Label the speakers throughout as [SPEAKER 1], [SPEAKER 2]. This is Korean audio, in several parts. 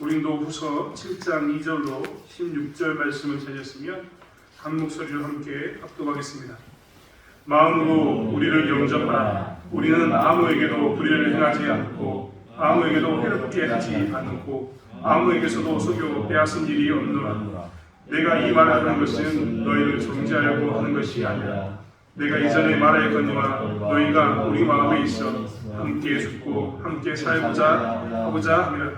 [SPEAKER 1] 고린도후서 7장 2절로 16절 말씀을 찾았으면 한 목소리로 함께 합독하겠습니다. 마음으로 우리를 영접하라. 우리는 아무에게도 불의를 행하지 않고 아무에게도 해롭게 하지 않고 아무에게서도 속여 빼앗은 일이 없노라. 내가 이 말을 하는 것은 너희를 정죄하려고 하는 것이 아니라 내가 이전에 말하였거니와 너희가 우리 마음에 있어 함께 죽고 함께 살고자 하고자 하며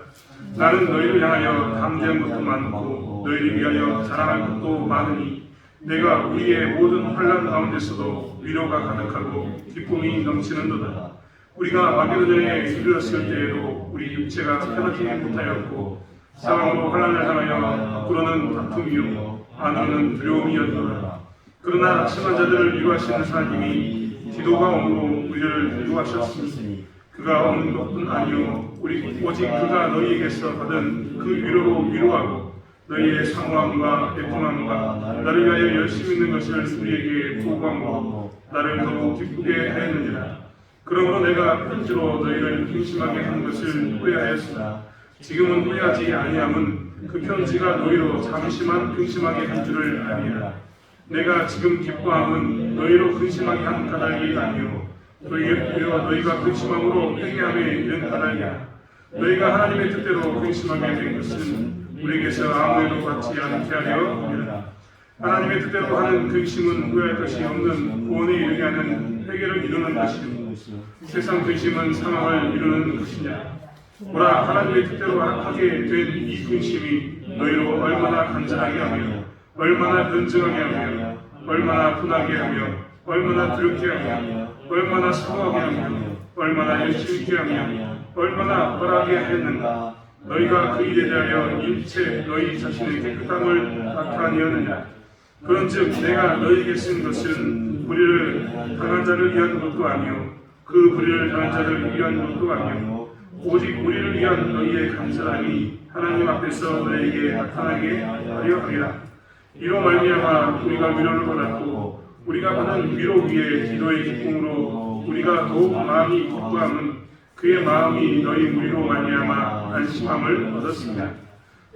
[SPEAKER 1] 나는 너희를 향하여 담대한 것도 많고 너희를 위하여 자랑할 것도 많으니 내가 우리의 모든 환난 가운데서도 위로가 가득하고 기쁨이 넘치는도다. 우리가 마게도냐에 이르렀을 때에도 우리 육체가 편하지 못하였고 상황으로 환난을 당하여 밖으로는 다툼이요 안으로는 두려움이었노라. 그러나 심한 자들을 위로하시는 하나님이 기도가 오므로 우리를 위로하셨으니 그가 오는 것뿐 아니요 오직 그가 너희에게서 받은 그 위로로 위로하고 너희의 상황과 애통함과 나를 위하여 열심히 있는 것을 우리에게 보고함으로 나를 더욱 기쁘게 하였느니라. 그러므로 내가 편지로 너희를 근심하게 하는 것을 후회하였으나 지금은 후회하지 아니함은 그 편지가 너희로 잠시만 근심하게 한 줄을 아니라 내가 지금 기뻐함은 너희로 근심하게 한 까닭이 아니요 너희가 근심함으로 회개함에 이른 까닭이야. 너희가 하나님의 뜻대로 근심하게 된 것은 우리에게서 아무에도 받지 않게 하려 함이라. 하나님의 뜻대로 하는 근심은 후회할 것이 없는 구원에 이르게 하는 회개를 이루는 것이요 세상 근심은 사망을 이루는 것이냐. 보라, 하나님의 뜻대로 하게 된 이 근심이 너희로 얼마나 간절하게 하며 얼마나 변증하게 하며 얼마나 분하게 하며 얼마나 두렵게 하며 얼마나 사모하게 하며 얼마나 열심히 있게 하며 얼마나 벌하게 하였는가. 너희가 그 일에 대하여 일체 너희 자신의 깨끗함을 나타내었느냐. 그런즉 내가 너희에게 쓴 것은 불의를 당한 자를 위한 것도 아니요 그 불의를 당한 자를 위한 것도 아니요 오직 우리를 위한 너희의 감사함이 하나님 앞에서 너희에게 나타나게 하려 함이라. 이로 말미암아 우리가 위로를 받았고 우리가 받은 위로 위에 기도의 기쁨으로 우리가 더욱 마음이 기뻐함은 그의 마음이 너희 무리로 말미암아 안심함을 얻었습니다.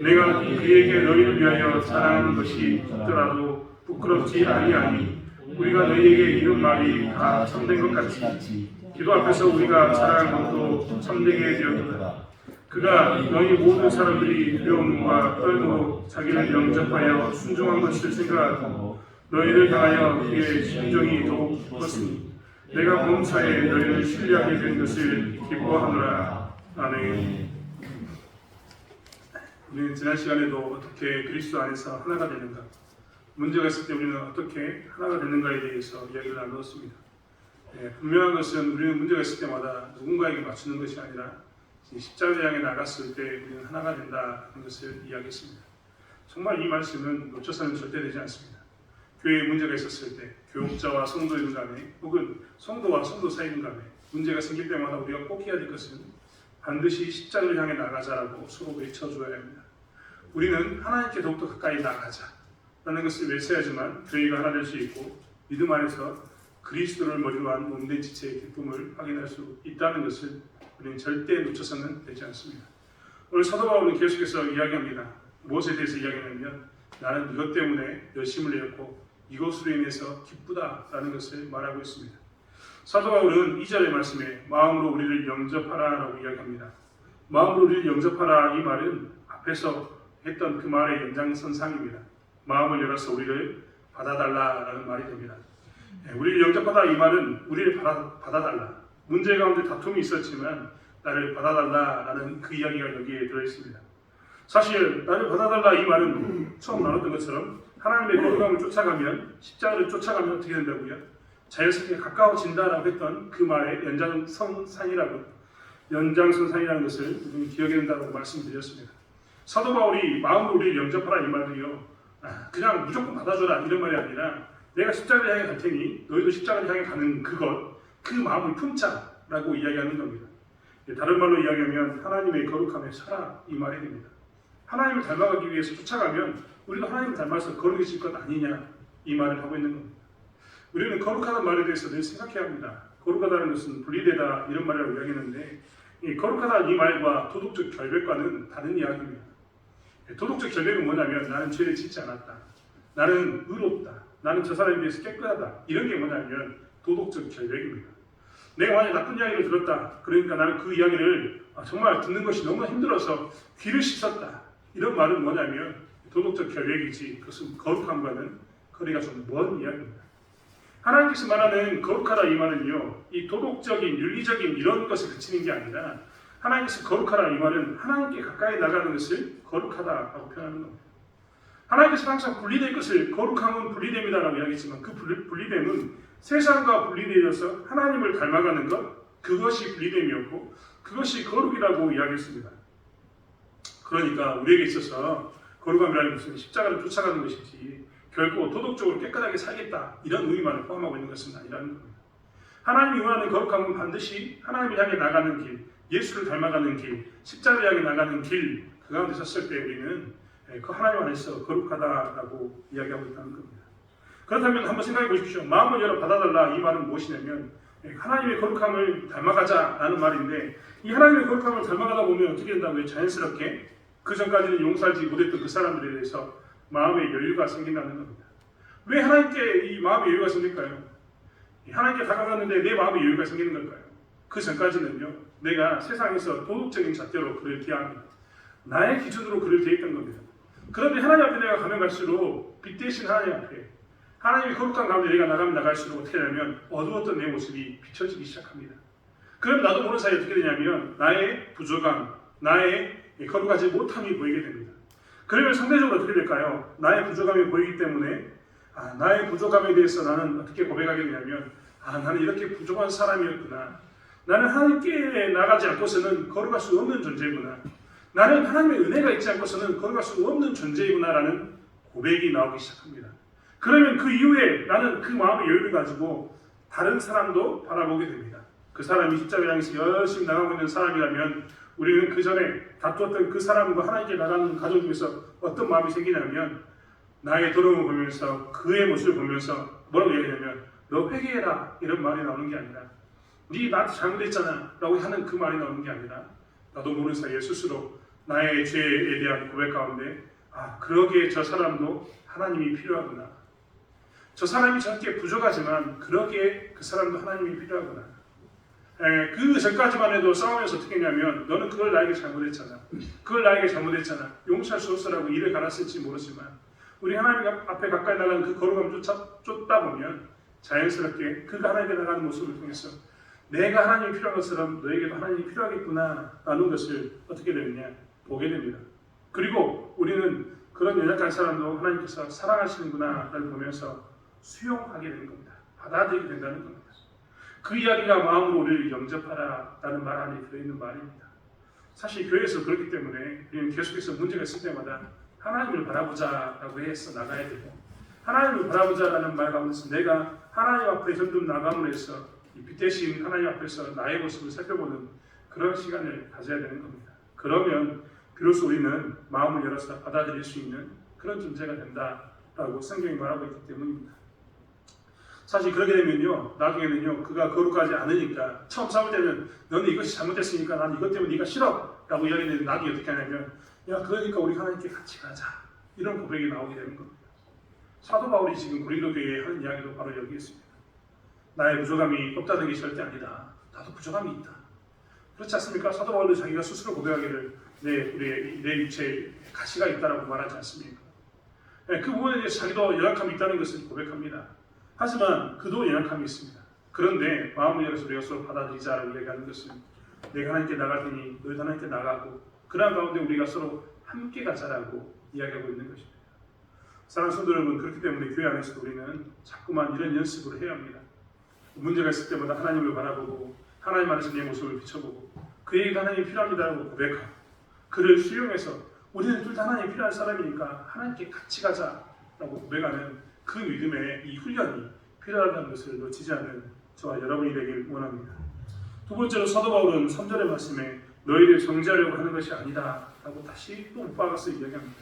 [SPEAKER 1] 내가 그에게 너희를 위하여 자랑하는 것이 있더라도 부끄럽지 아니하니 우리가 너희에게 이런 말이 다 참된 것 같이 기도 앞에서 우리가 자랑한 것도 참되게 되었도다. 그가 너희 모든 사람들이 두려움과 떨고 자기를 영접하여 순종한 것을 생각하고 너희를 향하여 그의 심정이 더욱 깊었으니 내가 범사에 너희를 신뢰하게 된 것을 기뻐하노라. 아멘. 우리는 지난 시간에도 어떻게 그리스도 안에서 하나가 되는가, 문제가 있을 때 우리는 어떻게 하나가 되는가에 대해서 이야기를 나누었습니다. 분명한 것은 우리는 문제가 있을 때마다 누군가에게 맞추는 것이 아니라 십자가를 향해 나갔을 때 우리는 하나가 된다는 것을 이야기했습니다. 정말 이 말씀은 놓쳐서는 절대 되지 않습니다. 교회에 문제가 있었을 때 교육자와 성도인 간에 혹은 성도와 성도 사이인 간에 문제가 생길 때마다 우리가 꼭 해야 될 것은 반드시 십자가를 향해 나가자라고 서로 외쳐줘야 합니다. 우리는 하나님께 더욱더 가까이 나가자라는 것을 외쳐야지만 교회가 하나 될 수 있고 믿음 안에서 그리스도를 머리로 한 몸된 지체의 기쁨을 확인할 수 있다는 것을 우리는 절대 놓쳐서는 되지 않습니다. 오늘 사도 바울은 계속해서 이야기합니다. 무엇에 대해서 이야기하냐면 나는 이것 때문에 열심을 내었고 이것으로 인해서 기쁘다라는 것을 말하고 있습니다. 사도 바울은 2절의 말씀에 마음으로 우리를 영접하라라고 이야기합니다. 마음으로 우리를 영접하라, 이 말은 앞에서 했던 그 말의 연장선상입니다. 마음을 열어서 우리를 받아달라라는 말이 됩니다. 우리를 영접하다, 이 말은 우리를 받아달라. 문제 가운데 다툼이 있었지만 나를 받아달라라는 그 이야기가 여기에 들어있습니다. 사실 나를 받아달라, 이 말은 처음 나눴던 것처럼 하나님의 거룩함을 쫓아가면, 십자가를 쫓아가면 어떻게 된다고요? 자연스럽게 가까워진다라고 했던 그 말의 연장선상이라는 것을 우리는 기억해야 된다고 말씀드렸습니다. 사도 바울이 마음으로 우리를 영접하라, 이 말도요, 그냥 무조건 받아줘라 이런 말이 아니라 내가 십자가를 향해 갈 테니 너희도 십자가를 향해 가는 그 마음을 품자라고 이야기하는 겁니다. 다른 말로 이야기하면 하나님의 거룩함에 살아, 이 말이 됩니다. 하나님을 닮아가기 위해서 쫓아가면 우리도 하나님을 닮아서 거룩해질 것 아니냐, 이 말을 하고 있는 겁니다. 우리는 거룩하다는 말에 대해서 늘 생각해야 합니다. 거룩하다는 것은 분리되다 이런 말이라고 이야기하는데 이 거룩하다 이 말과 도덕적 결백과는 다른 이야기입니다. 도덕적 결백은 뭐냐면 나는 죄를 짓지 않았다. 나는 의롭다. 나는 저 사람에 비해서 깨끗하다. 이런 게 뭐냐면 도덕적 결백입니다. 내가 만약 나쁜 이야기를 들었다. 그러니까 나는 그 이야기를 정말 듣는 것이 너무 힘들어서 귀를 씻었다. 이런 말은 뭐냐면 도덕적 결백이지 그것은 거룩함과는 거리가 좀 먼 이야기입니다. 하나님께서 말하는 거룩하다 이 말은요, 이 도덕적인 윤리적인 이런 것을 그치는 게 아니라 하나님께서 거룩하다 이 말은 하나님께 가까이 나가는 것을 거룩하다라고 표현하는 겁니다. 하나님께서 항상 분리될 것을 거룩함은 분리됨이다라고 이야기했지만 그 분리됨은 세상과 분리되어서 하나님을 닮아가는 것, 그것이 분리됨이었고 그것이 거룩이라고 이야기했습니다. 그러니까 우리에게 있어서 거룩함이라는 것은 십자가를 쫓아가는 것이지 결코 도덕적으로 깨끗하게 살겠다 이런 의미만을 포함하고 있는 것은 아니라는 겁니다. 하나님이 원하는 거룩함은 반드시 하나님을 향해 나가는 길, 예수를 닮아가는 길, 십자가를 향해 나가는 길, 그 가운데 섰을 때 우리는 그 하나님 안에서 거룩하다라고 이야기하고 있다는 겁니다. 그렇다면 한번 생각해 보십시오. 마음을 열어 받아달라 이 말은 무엇이냐면 하나님의 거룩함을 닮아가자라는 말인데 이 하나님의 거룩함을 닮아가다 보면 어떻게 된다고요? 자연스럽게 그 전까지는 용서하지 못했던 그 사람들에 대해서 마음의 여유가 생긴다는 겁니다. 왜 하나님께 이 마음의 여유가 생길까요? 하나님께 다가갔는데 내 마음의 여유가 생기는 걸까요? 그 전까지는요, 내가 세상에서 도덕적인 잣대로 그를 대합니다. 나의 기준으로 그를 대했던 겁니다. 그런데 하나님 앞에 내가 가면 갈수록 빛 대신 하나님 앞에 하나님의 거룩한 가운데 내가 나가면 나갈수록 어떻게 되냐면 어두웠던 내 모습이 비춰지기 시작합니다. 그럼 나도 모르는 사이에 어떻게 되냐면 나의 부족함, 나의 거룩하지 못함이 보이게 됩니다. 그러면 상대적으로 어떻게 될까요? 나의 부족함이 보이기 때문에 나의 부족함에 대해서 나는 어떻게 고백하게 되냐면 나는 이렇게 부족한 사람이었구나. 나는 하나님께 나가지 않고서는 거룩할 수 없는 존재구나. 나는 하나님의 은혜가 있지 않고서는 거룩할 수 없는 존재이구나라는 고백이 나오기 시작합니다. 그러면 그 이후에 나는 그 마음의 여유를 가지고 다른 사람도 바라보게 됩니다. 그 사람이 십자가를 향해서 열심히 나가고 있는 사람이라면 우리는 그 전에 다투었던 그 사람과 하나님께 나가는 가족 중에서 어떤 마음이 생기냐면 나의 더러움을 보면서 그의 모습을 보면서 뭐라고 얘기하냐면 너 회개해라 이런 말이 나오는 게 아니라 네 나한테 잘못했잖아 라고 하는 그 말이 나오는 게 아니라 나도 모르는 사이에 스스로 나의 죄에 대한 고백 가운데 그러기에 저 사람도 하나님이 필요하구나. 저 사람이 저렇게 부족하지만 그러기에 그 사람도 하나님이 필요하구나. 그 전까지만 해도 싸우면서 어떻게 했냐면 너는 그걸 나에게 잘못했잖아. 그걸 나에게 잘못했잖아. 용서할 수 없어라고 이를 갈았을지 모르지만 우리 하나님 앞에 가까이 나가는 그 거룩함을 쫓다 보면 자연스럽게 그가 하나님께 나가는 모습을 통해서 내가 하나님이 필요한 것처럼 너에게도 하나님이 필요하겠구나 라는 것을 어떻게 되느냐 보게 됩니다. 그리고 우리는 그런 연약한 사람도 하나님께서 사랑하시는구나 라를 보면서 수용하게 되는 겁니다. 받아들이게 된다는 겁니다. 그 이야기가 마음으로 우리를 영접하라 라는 말 안에 들어있는 말입니다. 사실 교회에서 그렇기 때문에 우리는 계속해서 문제가 있을 때마다 하나님을 바라보자 라고 해서 나가야 되고 하나님을 바라보자 라는 말 가운데서 내가 하나님 앞에 점점 나감을 해서 이 빛 대신 하나님 앞에서 나의 모습을 살펴보는 그런 시간을 가져야 되는 겁니다. 그러면 비로소 우리는 마음을 열어서 받아들일 수 있는 그런 존재가 된다라고 성경이 말하고 있기 때문입니다. 사실 그렇게 되면요, 나중에는요, 그가 거룩하지 않으니까 처음 싸울 때는 너는 이것이 잘못됐으니까 난 이것 때문에 네가 싫어 라고 이야기했는데 나중에 어떻게 하냐면 그러니까 우리 하나님께 같이 가자 이런 고백이 나오게 되는 겁니다. 사도 바울이 지금 고린도 교회에 하는 이야기도 바로 여기 있습니다. 나의 부족함이 없다는 게 절대 아니다. 나도 부족함이 있다. 그렇지 않습니까? 사도 바울도 자기가 스스로 고백하기를 내 육체에 가시가 있다라고 말하지 않습니까? 그 부분에 대해서 자기도 연약함이 있다는 것을 고백합니다. 하지만 그도 연약함이 있습니다. 그런데 마음을 열어서 우리가 서로 받아들이자라고 얘기하는 것은 내가 하나님께 나갈 테니 너희도 하나님께 나가고 그러한 가운데 우리가 서로 함께 가자라고 이야기하고 있는 것입니다. 사랑하는 성도 여러분, 그렇기 때문에 교회 안에서 우리는 자꾸만 이런 연습을 해야 합니다. 문제가 있을 때마다 하나님을 바라보고 하나님 안에서 내 모습을 비춰보고 그에게 하나님이 필요합니다라고 고백하고 그를 수용해서 우리는 둘 다 하나님이 필요한 사람이니까 하나님께 같이 가자라고 고백하는 그 믿음의 이 훈련이 필요하다는 것을 놓치지 않는 저와 여러분이 되길 원합니다. 두 번째로 사도 바울은 3절의 말씀에 너희를 정죄하려고 하는 것이 아니다 라고 다시 또 못 박아서 이야기합니다.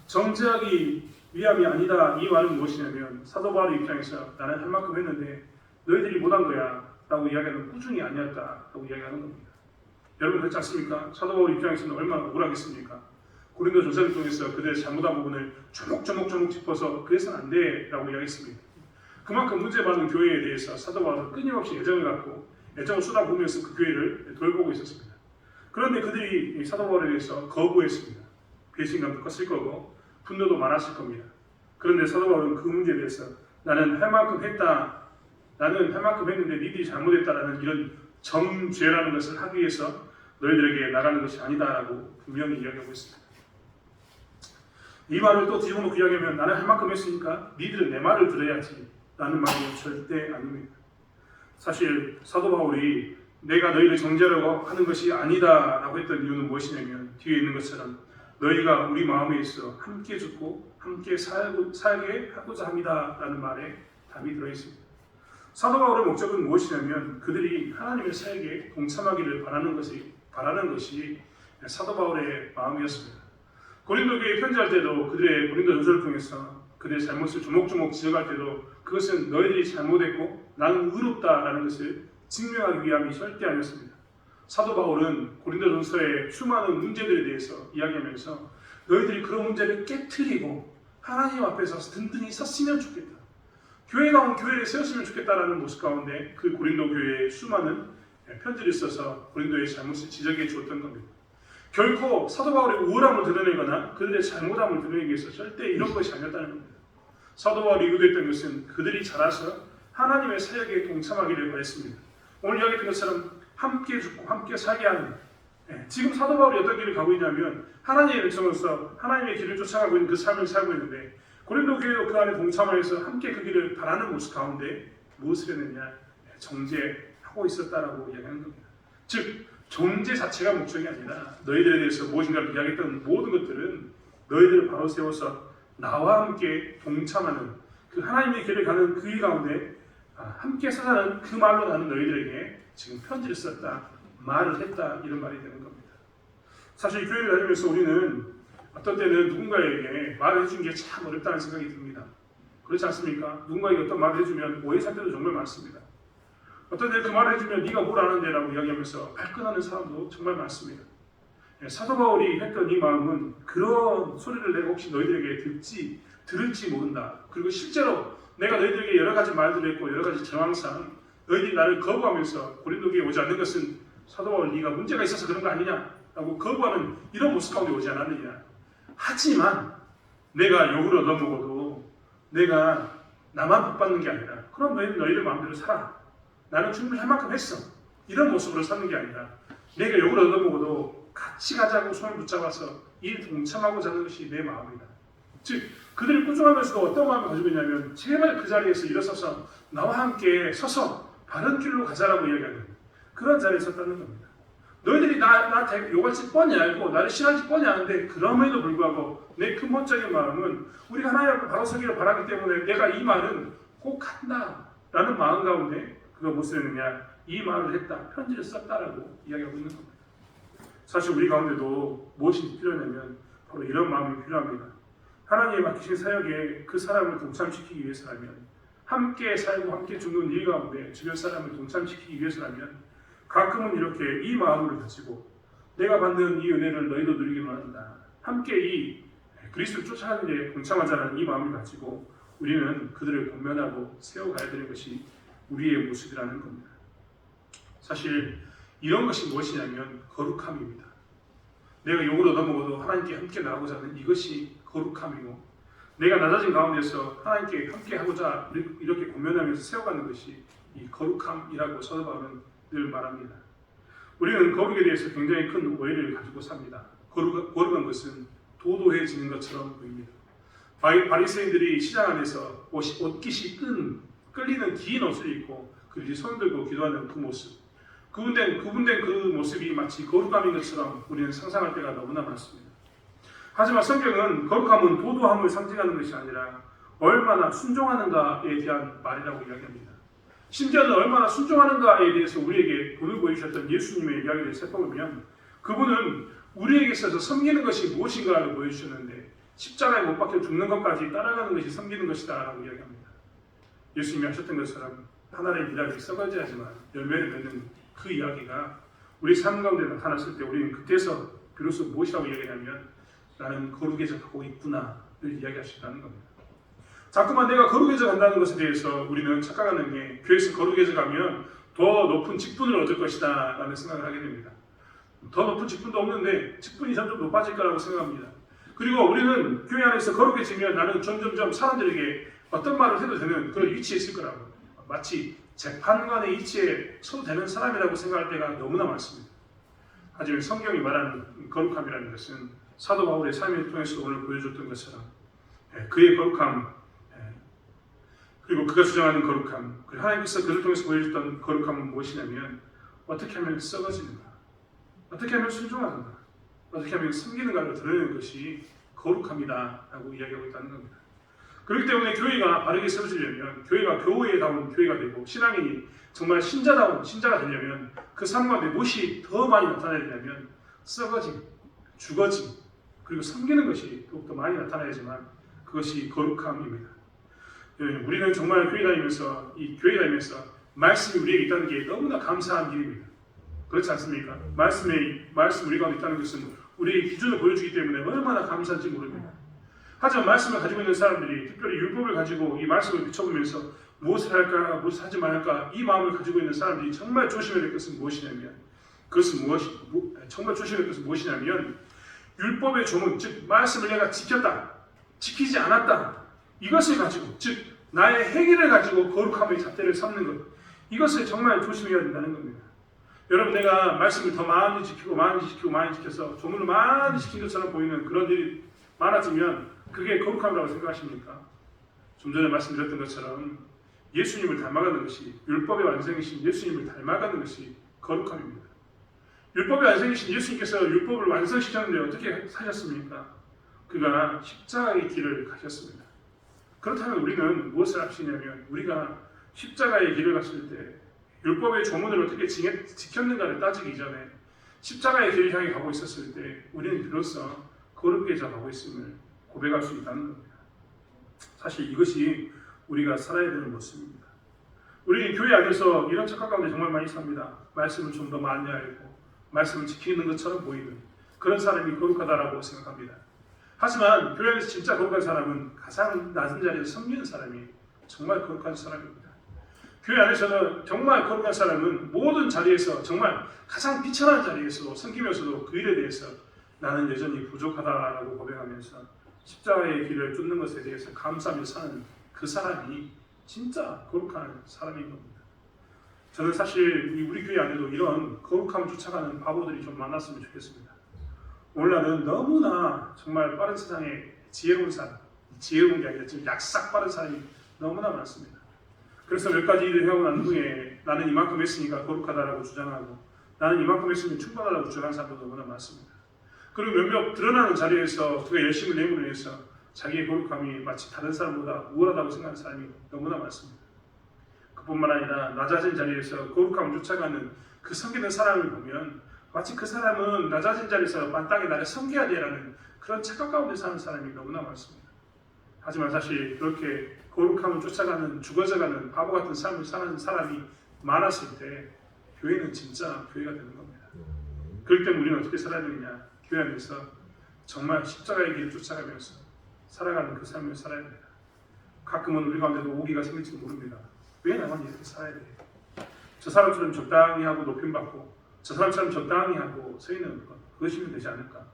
[SPEAKER 1] 정죄하기 위함이 아니다. 이 말은 무엇이냐면 사도 바울의 입장에서 나는 할 만큼 했는데 너희들이 못한 거야 라고 이야기하는 꾸중이 아니었다 라고 이야기하는 겁니다. 여러분 그렇지 않습니까? 사도 바울 입장에서는 얼마나 억울하겠습니까? 고린도 전서를 통해서 그들의 잘못한 부분을 조목조목 짚어서 그래서는 안 돼라고 이야기했습니다. 그만큼 문제 많은 교회에 대해서 사도 바울은 끊임없이 애정을 갖고 애정을 쏟아부으면서 그 교회를 돌보고 있었습니다. 그런데 그들이 사도 바울에 대해서 거부했습니다. 배신감도 컸을 거고 분노도 많았을 겁니다. 그런데 사도 바울은 그 문제에 대해서 나는 할 만큼 했다. 나는 할 만큼 했는데 니들이 잘못했다라는 이런 정죄라는 것을 하기 위해서 너희들에게 나가는 것이 아니다라고 분명히 이야기하고 있습니다. 이 말을 또 뒤집어놓고 이야기하면 나는 할 만큼 했으니까 니들은 내 말을 들어야지 라는 말은 절대 아닙니다. 사실 사도 바울이 내가 너희를 정죄하려고 하는 것이 아니다 라고 했던 이유는 무엇이냐면 뒤에 있는 것처럼 너희가 우리 마음에 있어 함께 죽고 함께 살게 하고자 합니다 라는 말에 답이 들어있습니다. 사도 바울의 목적은 무엇이냐면 그들이 하나님의 사역에 동참하기를 바라는 것이 사도 바울의 마음이었습니다. 고린도 교회에 편지할 때도 그들의 고린도 전서를 통해서 그들의 잘못을 조목조목 지적할 때도 그것은 너희들이 잘못했고 나는 의롭다라는 것을 증명하기 위함이 절대 아니었습니다. 사도 바울은 고린도 전서의 수많은 문제들에 대해서 이야기하면서 너희들이 그런 문제를 깨트리고 하나님 앞에서 든든히 섰으면 좋겠다. 교회가 온 교회를 세웠으면 좋겠다라는 모습 가운데 그 고린도 교회에 수많은 편지를 써서 고린도의 잘못을 지적해 주었던 겁니다. 결코 사도 바울의 우월함을 드러내거나 그들의 잘못함을 드러내기 위해서 절대 이런 것이 아니었다는 겁니다. 사도 바울이 의도했던 것은 그들이 자라서 하나님의 사역에 동참하기를 바랬습니다. 오늘 이야기했던 것처럼 함께 죽고 함께 살게 하는 지금 사도 바울이 어떤 길을 가고 있냐면 하나님의 백성으로서 하나님의 길을 쫓아가고 있는 그 삶을 살고 있는데 고린도 교회도 그 안에 동참하여서 함께 그 길을 바라는 모습 가운데 무엇을 했느냐? 정죄하고 있었다라고 이야기하는 겁니다. 즉 정죄 자체가 목적이 아니라 너희들에 대해서 무엇인가를 이야기했던 모든 것들은 너희들을 바로 세워서 나와 함께 동참하는 그 하나님의 길을 가는 그 일 가운데 함께 서자는 그 말로 나는 너희들에게 지금 편지를 썼다, 말을 했다 이런 말이 되는 겁니다. 사실 교회를 다니면서 우리는 어떤 때는 누군가에게 말을 해주는 게 참 어렵다는 생각이 듭니다. 그렇지 않습니까? 누군가에게 어떤 말을 해주면 오해 살 때도 정말 많습니다. 어떤 때 그 말을 해주면 네가 뭘 아는데 라고 이야기하면서 발끈하는 사람도 정말 많습니다. 사도 바울이 했던 이 마음은 그런 소리를 내가 혹시 너희들에게 들을지 모른다. 그리고 실제로 내가 너희들에게 여러 가지 말들을 했고 여러 가지 정황상 너희들이 나를 거부하면서 고린도교에 오지 않는 것은 사도 바울 네가 문제가 있어서 그런 거 아니냐 라고 거부하는 이런 모습 가운데 오지 않았느냐. 하지만 내가 욕을 얻어먹어도 내가 나만 복받는 게 아니라 그럼 너희는 너희들 마음대로 살아. 나는 충분히 할 만큼 했어. 이런 모습으로 사는 게 아니라 내가 욕을 얻어먹어도 같이 가자고 손을 붙잡아서 일 동참하고자 하는 것이 내 마음이다. 즉 그들이 꾸준하면서도 어떤 마음을 가지고 있냐면 제발 그 자리에서 일어서서 나와 함께 서서 바른 길로 가자라고 이야기하는 그런 자리에 섰다는 겁니다. 너희들이 나한테 욕할지 뻔히 알고 나를 싫어할지 뻔히 아는데 그럼에도 불구하고 내 근본적인 마음은 우리가 하나님 앞에 바로 서기를 바라기 때문에 내가 이 말은 꼭 한다라는 마음 가운데 그가 무엇을 했느냐 이 말을 했다 편지를 썼다라고 이야기하고 있는 겁니다. 사실 우리 가운데도 무엇이 필요하냐면 바로 이런 마음이 필요합니다. 하나님의 맡기신 사역에 그 사람을 동참시키기 위해서라면 함께 살고 함께 죽는 일 가운데 주변 사람을 동참시키기 위해서라면 가끔은 이렇게 이 마음을 가지고 내가 받는 이 은혜를 너희도 누리기를 원한다. 함께 이 그리스도를 쫓아가는 데 동참하자는 이 마음을 가지고 우리는 그들을 권면하고 세워가야 되는 것이 우리의 모습이라는 겁니다. 사실 이런 것이 무엇이냐면 거룩함입니다. 내가 욕을 얻어먹어도 하나님께 함께 나가고자 하는 이것이 거룩함이고 내가 낮아진 가운데서 하나님께 함께 하고자 이렇게 권면하면서 세워가는 것이 이 거룩함이라고 사도 바울은 늘 말합니다. 우리는 거룩에 대해서 굉장히 큰 오해를 가지고 삽니다. 거룩한 것은 도도해지는 것처럼 보입니다. 바리새인들이 시장 안에서 옷깃이 끌리는 긴 옷을 입고 그들이 손 들고 기도하는 그 모습 구분된 그 모습이 마치 거룩함인 것처럼 우리는 상상할 때가 너무나 많습니다. 하지만 성경은 거룩함은 도도함을 상징하는 것이 아니라 얼마나 순종하는가에 대한 말이라고 이야기합니다. 심지어는 얼마나 순종하는가에 대해서 우리에게 본을 보여주셨던 예수님의 이야기를 살펴보면 그분은 우리에게 있어서 섬기는 것이 무엇인가를 보여주셨는데 십자가에 못 박혀 죽는 것까지 따라가는 것이 섬기는 것이다 라고 이야기합니다. 예수님이 하셨던 것처럼 하나의 미랄이 썩어져야지만 열매를 맺는 그 이야기가 우리 삶 가운데 나타났을 때 우리는 그때서 비로소 무엇이라고 이야기하냐면 나는 거룩해져 가고 있구나를 이야기할 수 있다는 겁니다. 자꾸만 내가 거룩해져 간다는 것에 대해서 우리는 착각하는 게 교회에서 거룩해져 가면 더 높은 직분을 얻을 것이다 라는 생각을 하게 됩니다. 더 높은 직분도 없는데 직분이 점점 높아질 거라고 생각합니다. 그리고 우리는 교회 안에서 거룩해지면 나는 점점점 사람들에게 어떤 말을 해도 되는 그런 위치에 있을 거라고, 마치 재판관의 위치에 서도 되는 사람이라고 생각할 때가 너무나 많습니다. 하지만 성경이 말하는 거룩함이라는 것은 사도 바울의 삶을 통해서 오늘 보여줬던 것처럼 그의 거룩함, 그리고 그가 주장하는 거룩함, 그리고 하나님께서 그를 통해서 보여줬던 거룩함은 무엇이냐면 어떻게 하면 썩어지는가, 어떻게 하면 순종하는가, 어떻게 하면 섬기는가를 드러내는 것이 거룩함이다 라고 이야기하고 있다는 겁니다. 그렇기 때문에 교회가 바르게 세워지려면, 교회가 교회다운 교회가 되고 신앙인이 정말 신자다운 신자가 되려면 그 삶 가운데 무엇이 더 많이 나타나야 되냐면 썩어짐, 죽어짐, 그리고 섬기는 것이 더욱더 많이 나타나야지만 그것이 거룩함입니다. 우리는 정말 교회 다니면서 말씀이 우리에게 있다는 게 너무나 감사한 일입니다. 그렇지 않습니까? 말씀 우리 가운데 있다는 것은 우리의 기준을 보여주기 때문에 얼마나 감사한지 모릅니다. 하지만 말씀을 가지고 있는 사람들이, 특별히 율법을 가지고 이 말씀을 비춰보면서 무엇을 할까, 무엇을 하지 말까, 이 마음을 가지고 있는 사람들이 정말 조심해야 될 것은 무엇이냐면, 정말 조심해야 될 것은 무엇이냐면 율법의 조문, 즉 말씀을 내가 지켰다, 지키지 않았다, 이것을 가지고, 즉 나의 행위를 가지고 거룩함의 잣대를 삼는 것, 이것을 정말 조심해야 된다는 겁니다. 여러분, 내가 말씀을 더 많이 지키고 많이 지켜서 조문을 많이 지킨 것처럼 보이는 그런 일이 많아지면 그게 거룩함이라고 생각하십니까? 좀 전에 말씀드렸던 것처럼 예수님을 닮아가는 것이, 율법의 완성이신 예수님을 닮아가는 것이 거룩함입니다. 율법의 완성이신 예수님께서 율법을 완성시켰는데 어떻게 사셨습니까? 그가 십자가의 길을 가셨습니다. 그렇다면 우리는 무엇을 하시냐면, 우리가 십자가의 길을 갔을 때 율법의 조문을 어떻게 지켰는가를 따지기 전에 십자가의 길을 향해 가고 있었을 때 우리는 비로소 거룩해져 가고 있음을 고백할 수 있다는 겁니다. 사실 이것이 우리가 살아야 되는 모습입니다. 우리는 교회 안에서 이런 착각 가운데 정말 많이 삽니다. 말씀을 좀 더 많이 알고 말씀을 지키는 것처럼 보이는 그런 사람이 거룩하다라고 생각합니다. 하지만 교회 안에서 진짜 거룩한 사람은 가장 낮은 자리에서 섬기는 사람이 정말 거룩한 사람입니다. 교회 안에서는 정말 거룩한 사람은 모든 자리에서 정말 가장 비천한 자리에서 섬기면서도 그 일에 대해서 나는 여전히 부족하다라고 고백하면서 십자가의 길을 쫓는 것에 대해서 감사하며 사는 그 사람이 진짜 거룩한 사람인 겁니다. 저는 사실 우리 교회 안에도 이런 거룩함을 쫓아가는 바보들이 좀 많았으면 좋겠습니다. 오늘날은 너무나 정말 빠른 세상에 지혜로운 게 아니라 지금 약삭 빠른 사람이 너무나 많습니다. 그래서 몇 가지 일을 해오고 난 후에 나는 이만큼 했으니까 거룩하다라고 주장하고, 나는 이만큼 했으면 충분하다고 주장하는 사람도 너무나 많습니다. 그리고 몇몇 드러나는 자리에서 그가 열심을 내므로 해서 자기의 거룩함이 마치 다른 사람보다 우월하다고 생각하는 사람이 너무나 많습니다. 그뿐만 아니라 낮아진 자리에서 거룩함을 쫓아가는 그 섬기는 사람을 보면 마치 그 사람은 낮아진 자리에서 마땅히 나를 섬겨야 돼라는 그런 착각 가운데 사는 사람이 너무나 많습니다. 하지만 사실 그렇게 거룩함을 쫓아가는, 죽어져가는 바보 같은 삶을 사는 사람이 많았을 때 교회는 진짜 교회가 되는 겁니다. 그럴 때 우리는 어떻게 살아야 되느냐? 교회 안에서 정말 십자가의 길을 쫓아가면서 살아가는 그 삶을 살아야 됩니다. 가끔은 우리 가운데도 오기가 생길지도 모릅니다. 왜 나만 이렇게 살아야 돼? 저 사람처럼 적당히 하고 높임받고 저 사람처럼 적당히 하고 서 있는 것, 그것이면 되지 않을까?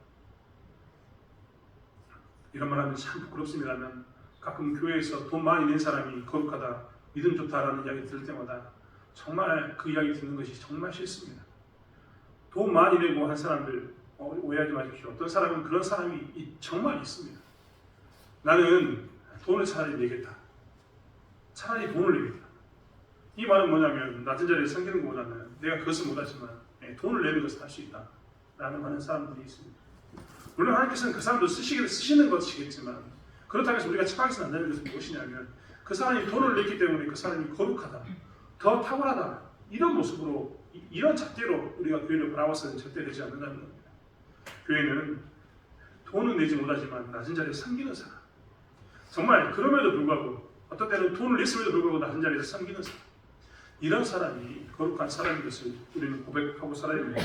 [SPEAKER 1] 이런 말 하면 참 부끄럽습니다만 가끔 교회에서 돈 많이 낸 사람이 거룩하다, 믿음 좋다라는 이야기 들을 때마다 정말 그 이야기 듣는 것이 정말 싫습니다. 돈 많이 내고 한 사람들 오해하지 마십시오. 어떤 사람은 그런 사람이 정말 있습니다. 나는 돈을 차라리 내겠다. 차라리 돈을 내겠다. 이 말은 뭐냐면 낮은 자리에서 섬기는 것보다는 내가 그것은 못하지만 돈을 내는 것을 할 수 있다 라는 하는 사람들이 있습니다. 물론 하나님께서는 그 사람도 쓰시는 것이겠지만 그렇다고 해서 우리가 착각해서는 안 되는 것은 무엇이냐면 그 사람이 돈을 냈기 때문에 그 사람이 거룩하다, 더 탁월하다, 이런 모습으로, 이런 잣대로 우리가 교회를 바라봐서는 절대 되지 않는다는 겁니다. 교회는 돈은 내지 못하지만 낮은 자리에서 섬기는 사람, 정말 그럼에도 불구하고 어떤 때는 돈을 냈음에도 불구하고 낮은 자리에서 섬기는 사람, 이런 사람이 거룩한 사람인 것을 우리는 고백하고 살아야 됩니다.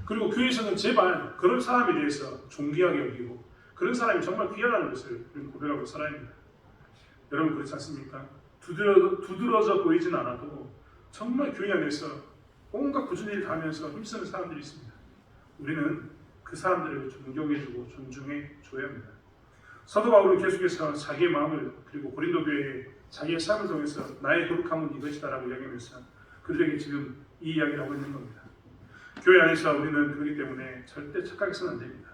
[SPEAKER 1] 그리고 교회에서는 제발 그런 사람에 대해서 존귀하게 여기고 그런 사람이 정말 귀하다는 것을 우리는 고백하고 살아야 합니다. 여러분 그렇지 않습니까? 두드러져 보이진 않아도 정말 교회 안에서 온갖 굳은 일을 다 하면서 힘쓰는 사람들이 있습니다. 우리는 그 사람들을 존경해주고 존중해줘야 합니다. 사도 바울은 계속해서 자기의 마음을 그리고 고린도 교회에 자기의 삶을 통해서 나의 거룩함은 이것이다라고 이야기하면서 그들에게 지금 이 이야기를 하고 있는 겁니다. 교회 안에서 우리는 그렇기 때문에 절대 착각해서는 안 됩니다.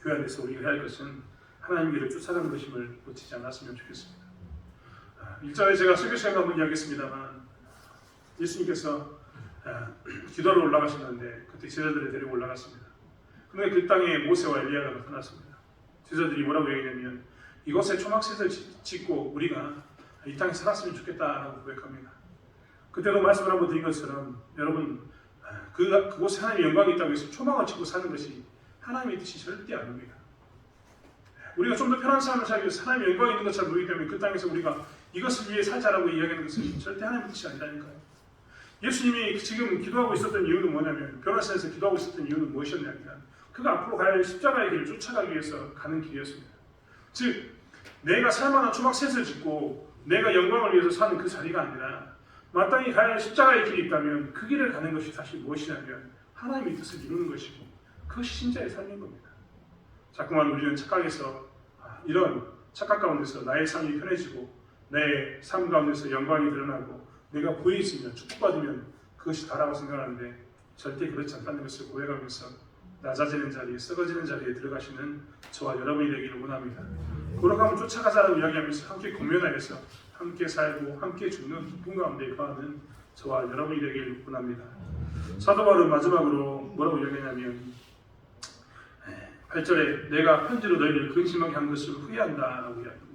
[SPEAKER 1] 교회 안에서 우리가 해야 할 것은 하나님 길을 쫓아가는 것임을 놓치지 않았으면 좋겠습니다. 1절에 제가 설교 시간에 한번 이야기했습니다만 예수님께서 기도하러 올라가셨는데 그때 제자들을 데리고 올라갔습니다. 그런데 그 땅에 모세와 엘리야가 나타났습니다. 제자들이 뭐라고 얘기하냐면 이곳에 초막셋을 짓고 우리가 이 땅에 살았으면 좋겠다라고 고백합니다. 그때도 말씀을 한번 드린 것처럼 여러분 그곳에 하나님의 영광이 있다고 해서 초막을 짓고 사는 것이 하나님의 뜻이 절대 아닙니다. 우리가 좀 더 편한 삶을 살기 위해서 하나님의 영광이 있는 것처럼 보이기 때문에 그 땅에서 우리가 이것을 위해 살자라고 이야기하는 것은 절대 하나님의 뜻이 아니라니까요. 예수님이 지금 기도하고 있었던 이유는 뭐냐면 변화산에서 기도하고 있었던 이유는 무엇이었냐면 그가 앞으로 가야 할 십자가의 길을 쫓아가기 위해서 가는 길이었습니다. 즉 내가 살만한 초막셋을 짓고 내가 영광을 위해서 사는 그 자리가 아니라 마땅히 가야 할 십자가의 길이 있다면 그 길을 가는 것이 사실 무엇이냐면 하나님의 뜻을 이루는 것이고 그것이 신자의 삶인 겁니다. 자꾸만 우리는 착각해서 이런 착각 가운데서 나의 삶이 편해지고 내 삶 가운데서 영광이 드러나고 내가 보이지면 축복받으면 그것이 다라고 생각하는데 절대 그렇지 않다는 것을 고백하면서 낮아지는 자리에 썩어지는 자리에 들어가시는 저와 여러분이 되기를 원합니다. 거룩함을 쫓아가자라고 이야기하면서 함께 공면하여서 함께 살고 함께 죽는 기쁨 가운데 거하는 저와 여러분이 되기를 원합니다. 사도 바울은 마지막으로 뭐라고 이야기하냐면 8절에 내가 편지로 너희를 근심하게 한 것을 후회한다라고 이야기합니다.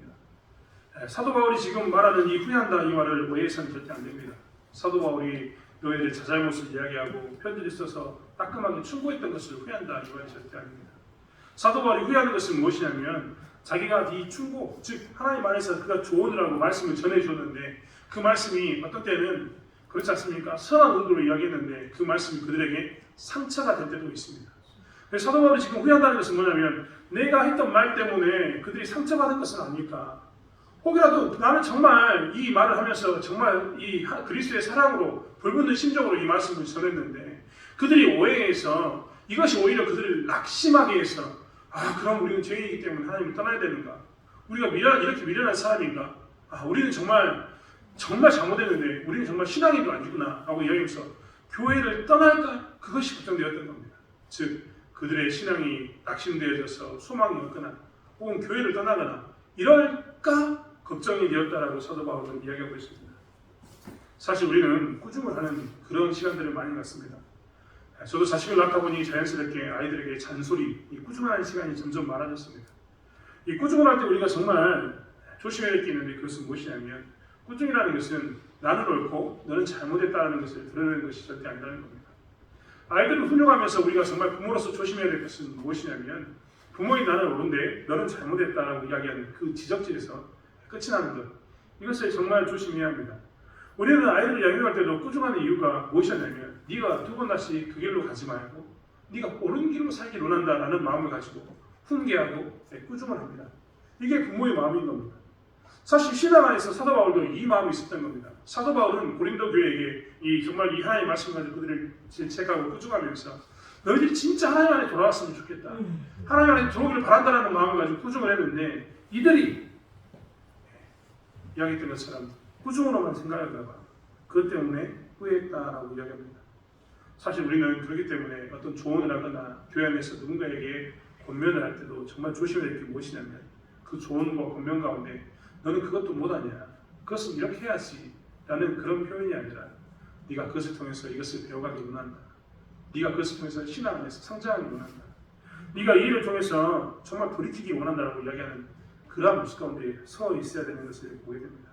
[SPEAKER 1] 사도 바울이 지금 말하는 이 후회한다 이 말을 오해해서는 절대 안 됩니다. 사도 바울이 너희들의 자잘못을 이야기하고 편지를 써서 따끔하게 충고했던 것을 후회한다 이 말이 절대 아닙니다. 사도 바울이 후회하는 것은 무엇이냐면 자기가 이 충고, 즉 하나님 안에서 그가 조언을 하고 말씀을 전해줬는데 그 말씀이 어떤 때는 그렇지 않습니까? 선한 의도로 이야기했는데 그 말씀이 그들에게 상처가 될 때도 있습니다. 사도 바울이 지금 후회한다는 것은 뭐냐면 내가 했던 말 때문에 그들이 상처받은 것은 아닐까? 혹이라도 나는 정말 이 말을 하면서 정말 이 그리스도의 사랑으로 불붙는 심정으로 이 말씀을 전했는데 그들이 오해해서 이것이 오히려 그들을 낙심하게 해서 그럼 우리는 죄인이기 때문에 하나님을 떠나야 되는가? 우리가 이렇게 미련한 사람인가? 우리는 정말 잘못했는데 우리는 정말 신앙인도 아니구나 하고 이야기하면서 교회를 떠날까? 그것이 걱정되었던 겁니다. 즉 그들의 신앙이 낙심되어져서 소망이 없거나 혹은 교회를 떠나거나 이럴까 걱정이 되었다라고 사도 바울은 이야기하고 있습니다. 사실 우리는 꾸중을 하는 그런 시간들을 많이 갖습니다. 저도 자식을 낳다 보니 자연스럽게 아이들에게 잔소리, 이 꾸중하는 시간이 점점 많아졌습니다. 이 꾸중을 할 때 우리가 정말 조심해야 할 게 있는데 그것은 무엇이냐면 꾸중이라는 것은 나는 옳고 너는 잘못했다는 것을 드러내는 것이 절대 아니라는 겁니다. 아이들을 훈육하면서 우리가 정말 부모로서 조심해야 될 것은 무엇이냐면 부모인 나는 옳은데 너는 잘못했다라고 이야기하는 그 지적질에서 끝이 나는 것. 이것을 정말 조심해야 합니다. 우리는 아이들을 양육할 때도 꾸중하는 이유가 무엇이었냐면 네가 두 번 다시 그 길로 가지 말고 네가 옳은 길로 살기를 원한다라는 마음을 가지고 훈계하고 꾸중을 합니다. 이게 부모의 마음인 겁니다. 사실 신앙 안에서 사도 바울도 이 마음이 있었던 겁니다. 사도 바울은 고린도 교회에게 정말 이 하나님의 말씀 가지고 그들을 질책하고 꾸중하면서 너희들이 진짜 하나님 안에 돌아왔으면 좋겠다. 하나님 안에 들어오기를 바란다는 마음을 가지고 꾸중을 했는데 이들이 이야기했던 것처럼 꾸중으로만 생각할까 봐 그것 때문에 후회했다라고 이야기합니다. 사실 우리는 그렇기 때문에 어떤 조언을 하거나 교회 안에서 누군가에게 권면을 할 때도 정말 조심해야 될 게 무엇이냐면 그 조언과 권면 가운데 너는 그것도 못하냐, 그것은 이렇게 해야지 라는 그런 표현이 아니라 네가 그것을 통해서 이것을 배워가기 원한다. 네가 그것을 통해서 신앙 안에서 성장하기 원한다. 네가 이 일을 통해서 정말 돌이키기 원한다라고 이야기하는 그러한 모습 가운데 서 있어야 되는 것을 보게 됩니다.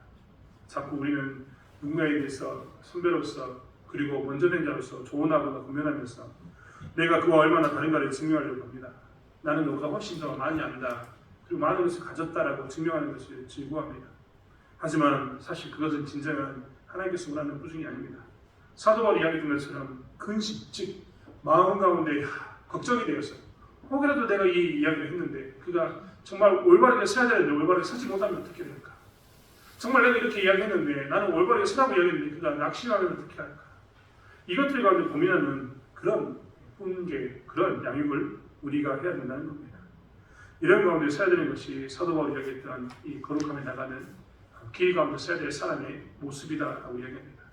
[SPEAKER 1] 자꾸 우리는 누군가에 대해서 선배로서 그리고 먼저 된 자로서 조언하거나 권면하면서 내가 그와 얼마나 다른가를 증명하려고 합니다. 나는 너보다 훨씬 더 많이 안다. 그리고 많은 것을 가졌다라고 증명하는 것을 즐거워합니다. 하지만 사실 그것은 진정한 하나님께서 원하는 꾸중이 아닙니다. 사도 바울이 이야기했던 것처럼 근심, 즉 마음 가운데 걱정이 되었어요. 혹이라도 내가 이 이야기를 했는데 그가 정말 올바르게 서야 되는데 올바르게 서지 못하면 어떻게 될까? 정말 내가 이렇게 이야기했는데 나는 올바르게 서라고 이야기했는데 그가 낙심하면 어떻게 할까? 이것들 가운데 고민하는 그런 훈계, 그런 양육을 우리가 해야 된다는 겁니다. 이런 가운데 서야 되는 것이 사도 바울이 이야기했던 이 거룩함에 나가는 길 가운데 서야 될 사람의 모습이다라고 이야기합니다.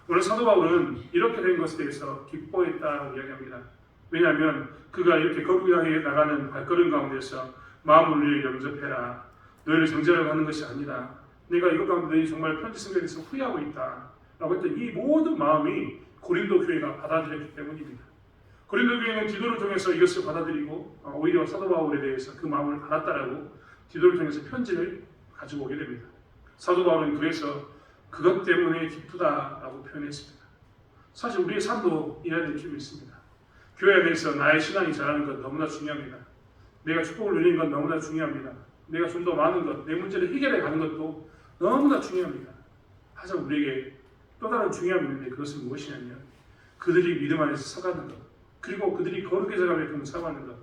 [SPEAKER 1] 오늘 사도 바울은 이렇게 된 것에 대해서 기뻐했다고 이야기합니다. 왜냐하면 그가 이렇게 거룩하게 나가는 발걸음 가운데서 마음을 영접해라. 너희를 정죄하려고 하는 것이 아니라 내가 이것 가운데 너희 정말 편지 쓴 것에 대해서 후회하고 있다 라고 했던 이 모든 마음이 고린도 교회가 받아들였기 때문입니다. 고린도 교회는 디도를 통해서 이것을 받아들이고 오히려 사도 바울에 대해서 그 마음을 알았다라고 디도를 통해서 편지를 가지고 오게 됩니다. 사도 바울은 그래서 그것 때문에 기쁘다라고 표현했습니다. 사실 우리의 삶도 이래야 될 줄이 있습니다. 교회 안에서 나의 신앙이 자라는 것 너무나 중요합니다. 내가 축복을 누리는 건 너무나 중요합니다. 내가 좀 더 많은 것, 내 문제를 해결해 가는 것도 너무나 중요합니다. 하지만 우리에게 또 다른 중요함이 있는데 그것은 무엇이냐면 그들이 믿음 안에서 서가는 것, 그리고 그들이 거룩해져 가며 동참하는 것,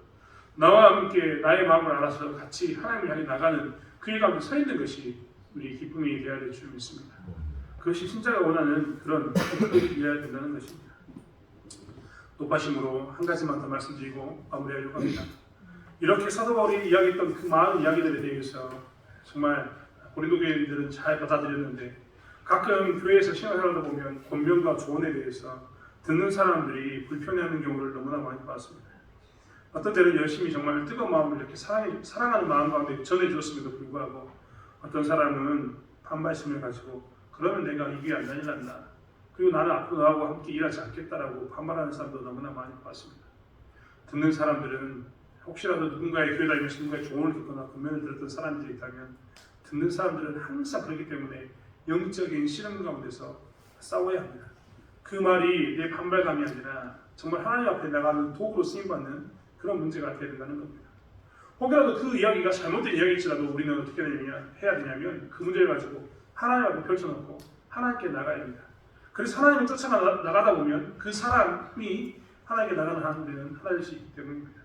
[SPEAKER 1] 나와 함께 나의 마음을 알아서 같이 하나님을 향해 나가는 그 가운데 서 있는 것이 우리의 기쁨이 되어야 될 줄 믿습니다. 그것이 신자가 원하는 그런 기쁨이어야 된다는 것입니다. 높아심으로 한 가지만 더 말씀드리고 마무리하려고 합니다. 이렇게 사도 바울이 이야기했던 그 많은 이야기들에 대해서 정말 고린도 교인들은 잘 받아들였는데 가끔 교회에서 신앙생활을 보면 권면과 조언에 대해서 듣는 사람들이 불편해하는 경우를 너무나 많이 봤습니다. 어떤 때는 열심히 정말 뜨거운 마음을 이렇게 사랑하는 마음 가운데 전해주었음에도 불구하고 어떤 사람은 반발심을 가지고 그러면 내가 이 교회 안 다닐란다. 그리고 나는 앞으로 너하고 함께 일하지 않겠다라고 반발하는 사람도 너무나 많이 봤습니다. 듣는 사람들은 혹시라도 누군가의 교회 다니면서 누군가의 조언을 듣거나 권면을 들었던 사람들이 있다면 듣는 사람들은 항상 그렇기 때문에 영적인 실험 가운데서 싸워야 합니다. 그 말이 내 반발감이 아니라 정말 하나님 앞에 나가는 도구로 쓰임받는 그런 문제가 되어야 된다는 겁니다. 혹여라도 그 이야기가 잘못된 이야기일지라도 우리는 어떻게 해야 되냐면 그 문제를 가지고 하나님 앞에 펼쳐놓고 하나님께 나가야 합니다. 그래서 하나님을 쫓아나가다 보면 그 사람이 하나님께 나가는 하는 데는 하나님이 있기 때문입니다.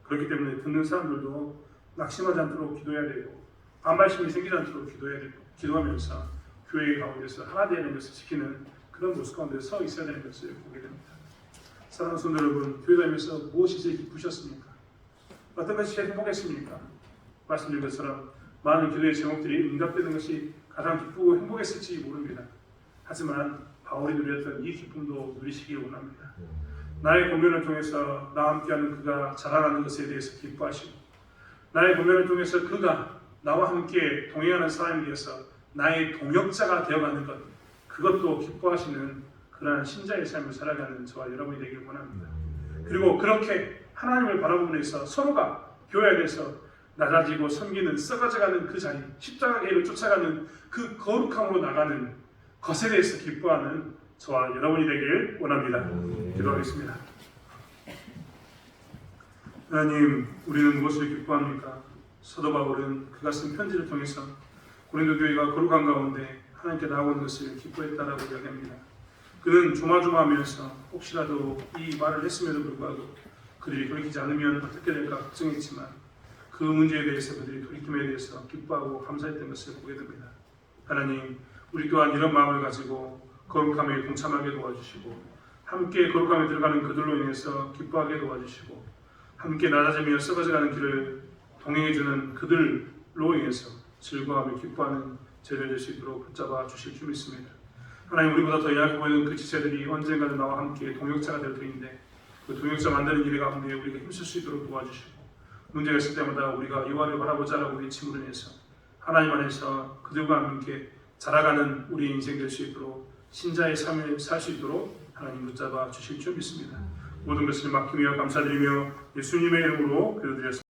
[SPEAKER 1] 그렇기 때문에 듣는 사람들도 낙심하지 않도록 기도해야 되고 반발심이 생기지 않도록 기도해야 되고 기도하면서 교회 가운데서 하나 되는 것을 지키는 그런 모습 가운데 서 있어야 되는 것을 보게 됩니다. 사랑하는 성도 여러분, 교회 다니면서 무엇이 제일 기쁘셨습니까? 어떤 것이 제일 행복했습니까? 말씀드린 것처럼 많은 기도의 제목들이 응답되는 것이 가장 기쁘고 행복했을지 모릅니다. 하지만 바울이 누렸던 이 기쁨도 누리시기 원합니다. 나의 권면을 통해서 나와 함께하는 그가 자라나는 것에 대해서 기뻐하시고 나의 권면을 통해서 그가 나와 함께 동행하는 사람이 되어서 나의 동역자가 되어가는 것, 그것도 기뻐하시는 그러한 신자의 삶을 살아가는 저와 여러분이 되길 원합니다. 그리고 그렇게 하나님을 바라보면서 서로가 교회 안에서 낮아지고 섬기는 썩어져가는 그 자리, 십자가 길을 쫓아가는 그 거룩함으로 나가는 것에 대해서 기뻐하는 저와 여러분이 되길 원합니다. 기도하겠습니다. 하나님, 우리는 무엇을 기뻐합니까? 사도 바울은 그가 쓴 편지를 통해서 고린도 교회가 거룩한 가운데 하나님께 나아오는 것을 기뻐했다라고 이야기합니다. 그는 조마조마하면서 혹시라도 이 말을 했음에도 불구하고 그들이 돌이키지 않으면 어떻게 될까 걱정했지만 그 문제에 대해서 그들이 돌이킴에 대해서 기뻐하고 감사했던 것을 보게 됩니다. 하나님, 우리 또한 이런 마음을 가지고 거룩함에 동참하게 도와주시고 함께 거룩함에 들어가는 그들로 인해서 기뻐하게 도와주시고 함께 낮아지며 썩어져가는 길을 동행해주는 그들로 인해서 즐거워하며 기뻐하는 제자 될 수 있도록 붙잡아 주실 줄 믿습니다. 하나님, 우리보다 더 약해 보이는 그 지체들이 언젠가는 나와 함께 동역자가 될 터인데 그 동역자 만드는 일 가운데 우리가 힘쓸 수 있도록 도와주시고 문제가 있을 때마다 우리가 여호와를 바라보자라고 외침으로 인해서 하나님 안에서 그들과 함께 자라가는 우리의 인생 될 수 있도록 신자의 삶을 살 수 있도록 하나님 붙잡아 주실 줄 믿습니다. 모든 것을 맡기며 감사드리며 예수님의 이름으로 기도드렸습니다.